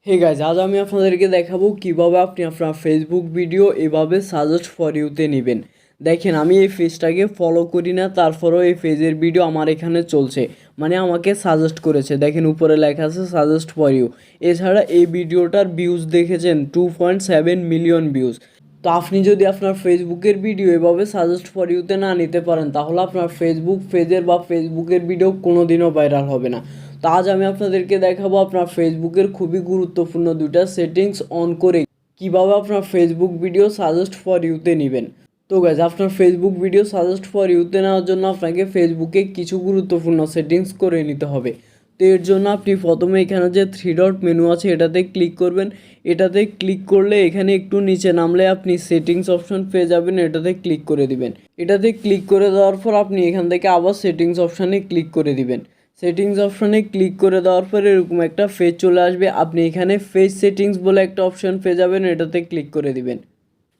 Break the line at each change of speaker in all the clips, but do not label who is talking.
Hey guys, আজ আমি আপনাদেরকে দেখাবো কিভাবে আপনি আপনার ফেসবুক ভিডিও এভাবে সাজেস্ট ফর ইউতে নেবেন। দেখেন, আমি এই পেজটাকে ফলো করি না, তারপরেও এই পেজের ভিডিও আমার এখানে চলছে, মানে আমাকে সাজেস্ট করেছে। দেখেন উপরে লেখা আছে সাজেস্ট ফর ইউ। এছাড়া এই ভিডিওটার ভিউজ দেখেছেন 2.7 মিলিয়ন ভিউজ। তো আপনি যদি আপনার ফেসবুকের ভিডিও এভাবে সাজেস্ট ফর ইউতে না নিতে পারেন, তাহলে আপনার ফেসবুক পেজের বা ফেসবুকের ভিডিও কোনো দিনও ভাইরাল হবে না। তো আজ আমি আপনাদেরকে দেখাবো আপনার ফেসবুকের খুবই গুরুত্বপূর্ণ দুইটা সেটিংস অন করে কিভাবে আপনার ফেসবুক ভিডিও সাজেস্ট ফর ইউতে নেবেন। তো গাইজ, আপনার ফেসবুক ভিডিও সাজেস্ট ফর ইউতে নেওয়ার জন্য আপনাকে ফেসবুকে কিছু গুরুত্বপূর্ণ সেটিংস করে নিতে হবে। তো এর জন্য আপনি প্রথমে এখানে যে 3 ডট মেনু আছে এটাতে ক্লিক করবেন। এটাতে ক্লিক করলে এখানে একটু নিচে নামলে আপনি সেটিংস অপশন পেয়ে যাবেন, এটাতে ক্লিক করে দিবেন। এটাতে ক্লিক করে দেওয়ার পর আপনি এখান থেকে আবার সেটিংস অপশানে ক্লিক করে দিবেন। সেটিংস অপশানে ক্লিক করে দেওয়ার পর এরকম একটা পেজ চলে আসবে। আপনি এখানে পেজ সেটিংস বলে একটা অপশান পেয়ে যাবেন, এটাতে ক্লিক করে দিবেন।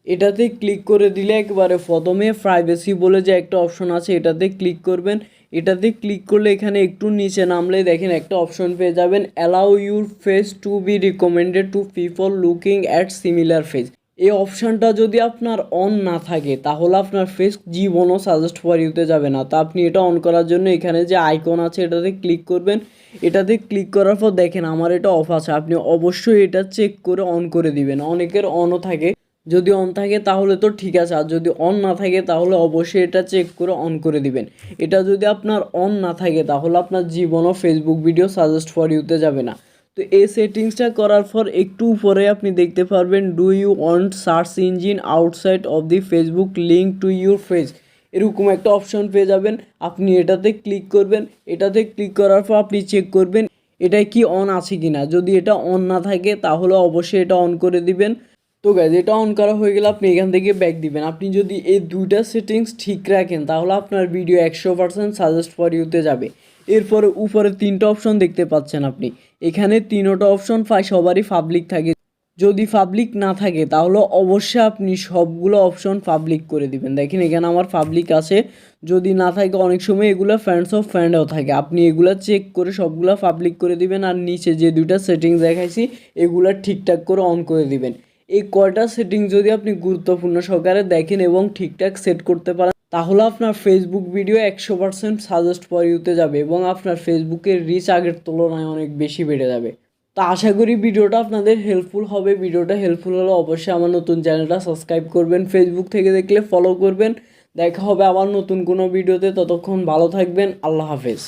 এটাতে ক্লিক করে দিলে একবারে প্রথমে প্রাইভেসি বলে যে একটা অপশন আছে এটাতে ক্লিক করবেন। এটাতে ক্লিক করলে এখানে একটু নিচে নামলে দেখেন একটা অপশন পেয়ে যাবেন, allow your face to be recommended to people looking at similar face. এই অপশানটা যদি আপনার অন না থাকে তাহলে আপনার ফেস জীবনও সাজেস্ট ফর ইউতে যাবে না। তা আপনি এটা অন করার জন্য এখানে যে আইকন আছে এটাতে ক্লিক করবেন। এটাতে ক্লিক করার পর দেখেন আমার এটা অফ আছে, আপনি অবশ্যই এটা চেক করে অন করে দিবেন। অনেকের অনও থাকে, যদি অন থাকে তাহলে তো ঠিক আছে, আর যদি অন না থাকে তাহলে অবশ্যই এটা চেক করে অন করে দিবেন। এটা যদি আপনার অন না থাকে তাহলে আপনার জীবনও ফেসবুক ভিডিও সাজেস্ট ফর ইউতে যাবে না। তো এই সেটিংসটা করার পর একটু উপরে আপনি দেখতে পারবেন, do you want search engine outside of the Facebook link to your face, এরকম একটা অপশন পেয়ে যাবেন। আপনি এটাতে ক্লিক করবেন। এটাতে ক্লিক করার পর আপনি চেক করবেন এটা কি অন আছে কি না। যদি এটা অন না থাকে তাহলে অবশ্যই এটা অন করে দিবেন। তো গাইজ, এটা অন করা হয়ে গেলে আপনি এখান থেকে ব্যাক দিবেন। আপনি যদি এই দুইটা সেটিংস ঠিক রাখেন তাহলে আপনার ভিডিও 100% সাজেস্ট ফর ইউতে যাবে। এরপরে উপরে 3টা অপশন দেখতে পাচ্ছেন আপনি, এখানে 3টা অপশন সবারই পাবলিক থাকে। যদি পাবলিক না থাকে তাহলে অবশ্যই আপনি সবগুলো অপশন পাবলিক করে দিবেন। দেখেন এখানে আমার পাবলিক আছে। যদি না থাকে অনেক সময় এগুলো ফ্রেন্ডস অফ ফ্রেন্ডও থাকে, আপনি এগুলো চেক করে সবগুলো পাবলিক করে দিবেন। আর নিচে যে দুইটা সেটিংস দেখাইছি এগুলো ঠিকঠাক করে অন করে দিবেন। এই কয়টা সেটিং যদি আপনি গুরুত্বপূর্ণ সহকারে দেখেন এবং ঠিকঠাক সেট করতে পারেন তাহলে আপনার ফেসবুক ভিডিও 100% সাজেস্ট ফর ইউতে যাবে এবং আপনার ফেসবুকের রিচ আগের তুলনায় অনেক বেশি বেড়ে যাবে। তো আশা করি ভিডিওটা আপনাদের হেল্পফুল হবে। ভিডিওটা হেল্পফুল হলে অবশ্যই আমার নতুন চ্যানেলটা সাবস্ক্রাইব করবেন, ফেসবুক থেকে দেখলে ফলো করবেন। দেখা হবে আবার নতুন কোনো ভিডিওতে, ততক্ষণ ভালো থাকবেন। আল্লাহ হাফেজ।